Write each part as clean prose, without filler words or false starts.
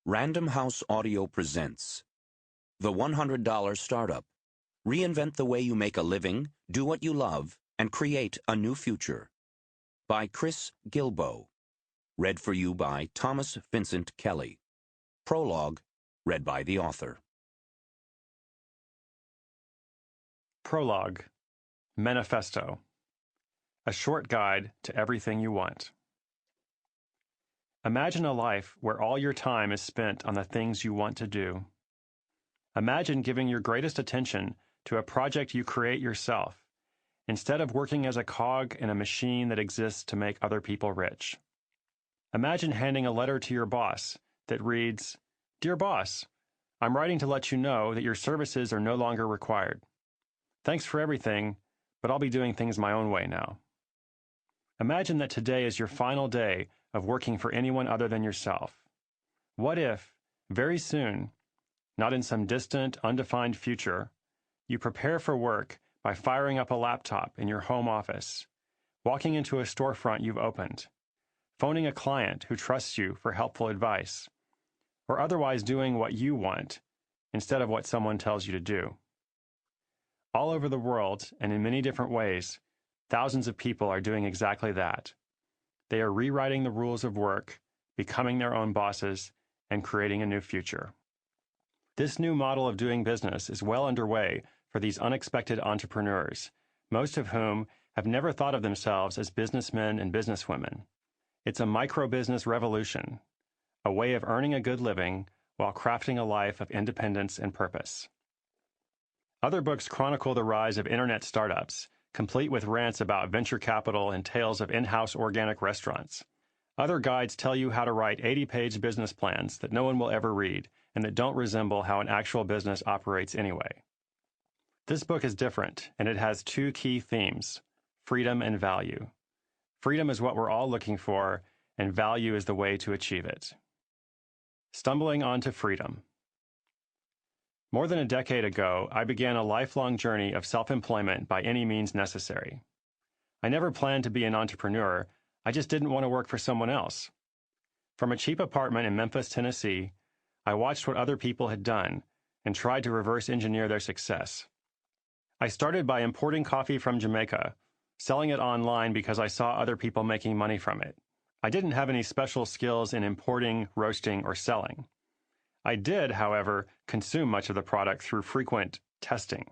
Random House Audio presents The $100 Startup. Reinvent the way you make a living, do what you love, and create a new future. By Chris Guillebeau. Read for you by Thomas Vincent Kelly. Prologue, read by the author. Prologue. Manifesto. A short guide to everything you want. Imagine a life where all your time is spent on the things you want to do. Imagine giving your greatest attention to a project you create yourself, instead of working as a cog in a machine that exists to make other people rich. Imagine handing a letter to your boss that reads, "Dear boss, I'm writing to let you know that your services are no longer required. Thanks for everything, but I'll be doing things my own way now." Imagine that today is your final day of working for anyone other than yourself. What if, very soon, not in some distant, undefined future, you prepare for work by firing up a laptop in your home office, walking into a storefront you've opened, phoning a client who trusts you for helpful advice, or otherwise doing what you want instead of what someone tells you to do. All over the world, and in many different ways, thousands of people are doing exactly that. They are rewriting the rules of work, becoming their own bosses, and creating a new future. This new model of doing business is well underway for these unexpected entrepreneurs, most of whom have never thought of themselves as businessmen and businesswomen. It's a micro-business revolution, a way of earning a good living while crafting a life of independence and purpose. Other books chronicle the rise of internet startups, complete with rants about venture capital and tales of in-house organic restaurants. Other guides tell you how to write 80-page business plans that no one will ever read and that don't resemble how an actual business operates anyway. This book is different, and it has two key themes: freedom and value. Freedom is what we're all looking for, and value is the way to achieve it. Stumbling onto freedom. More than a decade ago, I began a lifelong journey of self-employment by any means necessary. I never planned to be an entrepreneur, I just didn't want to work for someone else. From a cheap apartment in Memphis, Tennessee, I watched what other people had done and tried to reverse engineer their success. I started by importing coffee from Jamaica, selling it online because I saw other people making money from it. I didn't have any special skills in importing, roasting, or selling. I did, however, consume much of the product through frequent testing.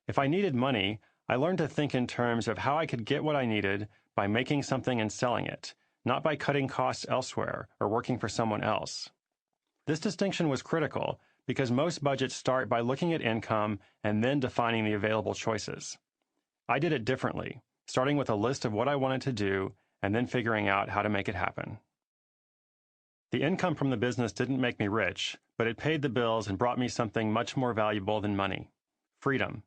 If I needed money, I learned to think in terms of how I could get what I needed by making something and selling it, not by cutting costs elsewhere or working for someone else. This distinction was critical because most budgets start by looking at income and then defining the available choices. I did it differently, starting with a list of what I wanted to do and then figuring out how to make it happen. The income from the business didn't make me rich, but it paid the bills and brought me something much more valuable than money: freedom.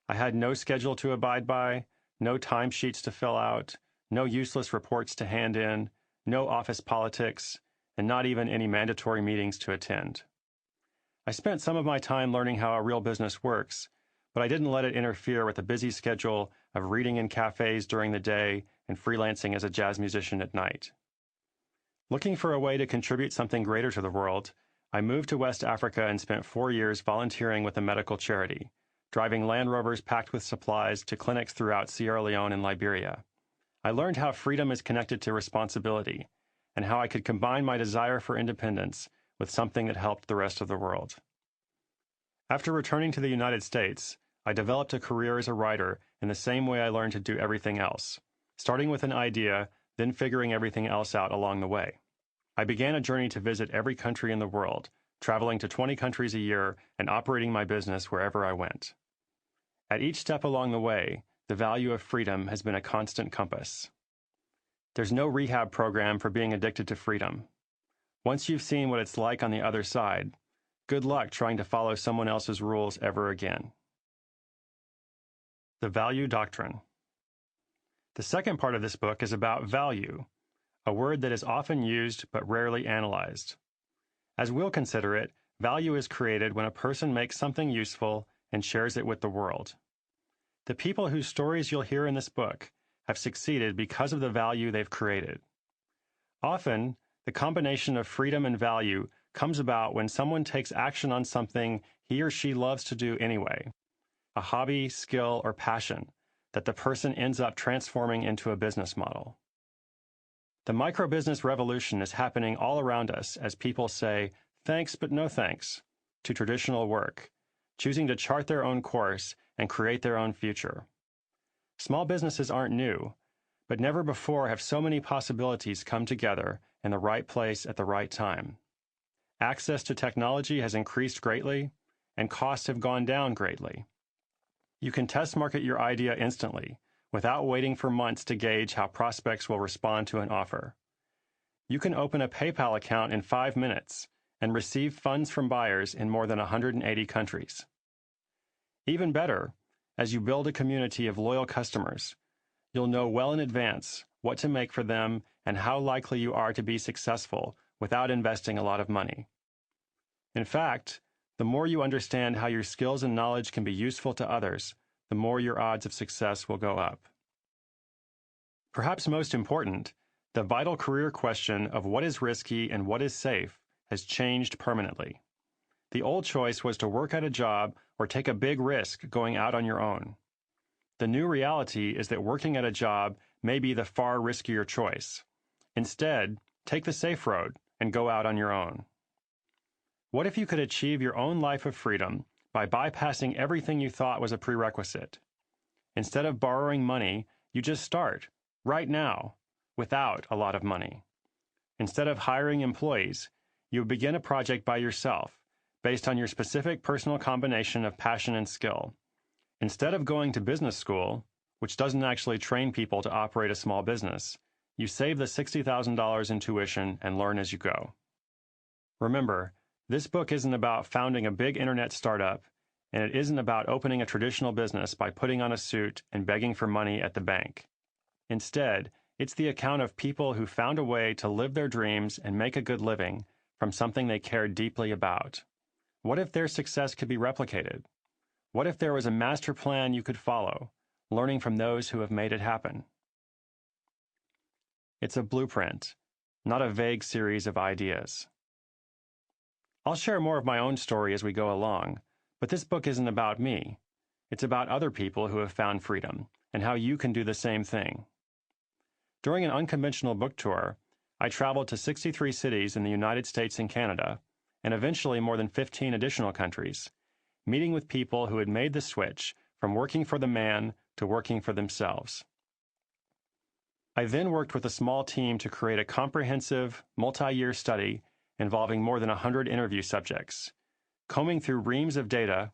I had no schedule to abide by, no timesheets to fill out, no useless reports to hand in, no office politics, and not even any mandatory meetings to attend. I spent some of my time learning how a real business works, but I didn't let it interfere with a busy schedule of reading in cafes during the day and freelancing as a jazz musician at night. Looking for a way to contribute something greater to the world, I moved to West Africa and spent 4 years volunteering with a medical charity, driving Land Rovers packed with supplies to clinics throughout Sierra Leone and Liberia. I learned how freedom is connected to responsibility, and how I could combine my desire for independence with something that helped the rest of the world. After returning to the United States, I developed a career as a writer in the same way I learned to do everything else, starting with an idea, then figuring everything else out along the way. I began a journey to visit every country in the world, traveling to 20 countries a year and operating my business wherever I went. At each step along the way, the value of freedom has been a constant compass. There's no rehab program for being addicted to freedom. Once you've seen what it's like on the other side, good luck trying to follow someone else's rules ever again. The Value Doctrine. The second part of this book is about value, a word that is often used but rarely analyzed. As we'll consider it, value is created when a person makes something useful and shares it with the world. The people whose stories you'll hear in this book have succeeded because of the value they've created. Often, The combination of freedom and value comes about when someone takes action on something he or she loves to do anyway, a hobby, skill, or passion that the person ends up transforming into a business model. The microbusiness revolution is happening all around us as people say, thanks but no thanks, to traditional work, choosing to chart their own course and create their own future. Small businesses aren't new, but never before have so many possibilities come together in the right place at the right time. Access to technology has increased greatly, and costs have gone down greatly. You can test market your idea instantly, without waiting for months to gauge how prospects will respond to an offer. You can open a PayPal account in 5 minutes and receive funds from buyers in more than 180 countries. Even better, as you build a community of loyal customers, you'll know well in advance what to make for them and how likely you are to be successful without investing a lot of money. In fact, the more you understand how your skills and knowledge can be useful to others, the more your odds of success will go up. Perhaps most important, the vital career question of what is risky and what is safe has changed permanently. The old choice was to work at a job or take a big risk going out on your own. The new reality is that working at a job may be the far riskier choice. Instead, take the safe road and go out on your own. What if you could achieve your own life of freedom by bypassing everything you thought was a prerequisite? Instead of borrowing money, you just start, right now, without a lot of money. Instead of hiring employees, you begin a project by yourself, based on your specific personal combination of passion and skill. Instead of going to business school, which doesn't actually train people to operate a small business, you save the $60,000 in tuition and learn as you go. Remember, this book isn't about founding a big internet startup, and it isn't about opening a traditional business by putting on a suit and begging for money at the bank. Instead, it's the account of people who found a way to live their dreams and make a good living from something they cared deeply about. What if their success could be replicated? What if there was a master plan you could follow, learning from those who have made it happen? It's a blueprint, not a vague series of ideas. I'll share more of my own story as we go along, but this book isn't about me. It's about other people who have found freedom and how you can do the same thing. During an unconventional book tour, I traveled to 63 cities in the United States and Canada, and eventually more than 15 additional countries, meeting with people who had made the switch from working for the man to working for themselves. I then worked with a small team to create a comprehensive, multi-year study involving more than 100 interview subjects, combing through reams of data,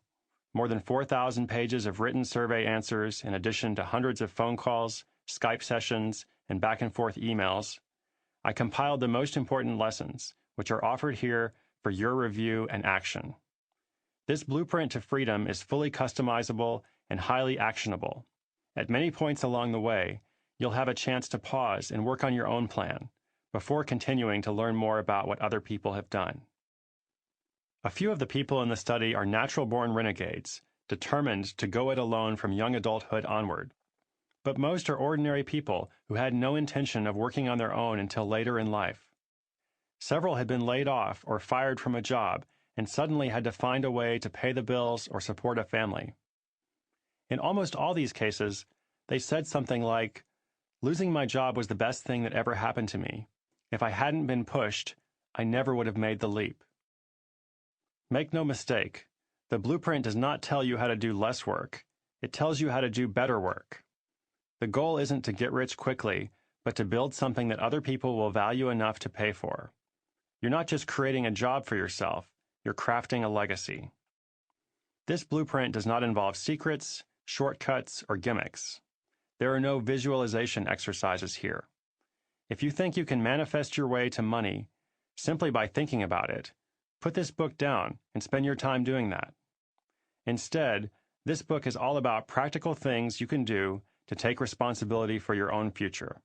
more than 4,000 pages of written survey answers in addition to hundreds of phone calls, Skype sessions, and back-and-forth emails. I compiled the most important lessons, which are offered here for your review and action. This blueprint to freedom is fully customizable and highly actionable. At many points along the way, you'll have a chance to pause and work on your own plan before continuing to learn more about what other people have done. A few of the people in the study are natural-born renegades, determined to go it alone from young adulthood onward. But most are ordinary people who had no intention of working on their own until later in life. Several had been laid off or fired from a job and suddenly had to find a way to pay the bills or support a family. In almost all these cases, they said something like, "Losing my job was the best thing that ever happened to me. If I hadn't been pushed, I never would have made the leap." Make no mistake, the blueprint does not tell you how to do less work. It tells you how to do better work. The goal isn't to get rich quickly, but to build something that other people will value enough to pay for. You're not just creating a job for yourself, you're crafting a legacy. This blueprint does not involve secrets, shortcuts, or gimmicks. There are no visualization exercises here. If you think you can manifest your way to money simply by thinking about it, put this book down and spend your time doing that. Instead, this book is all about practical things you can do to take responsibility for your own future.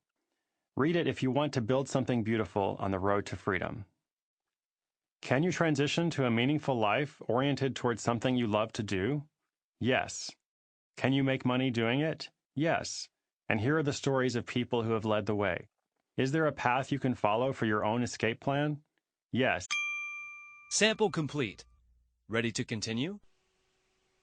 Read it if you want to build something beautiful on the road to freedom. Can you transition to a meaningful life oriented towards something you love to do? Yes. Can you make money doing it? Yes. And here are the stories of people who have led the way. Is there a path you can follow for your own escape plan? Yes. Sample complete. Ready to continue?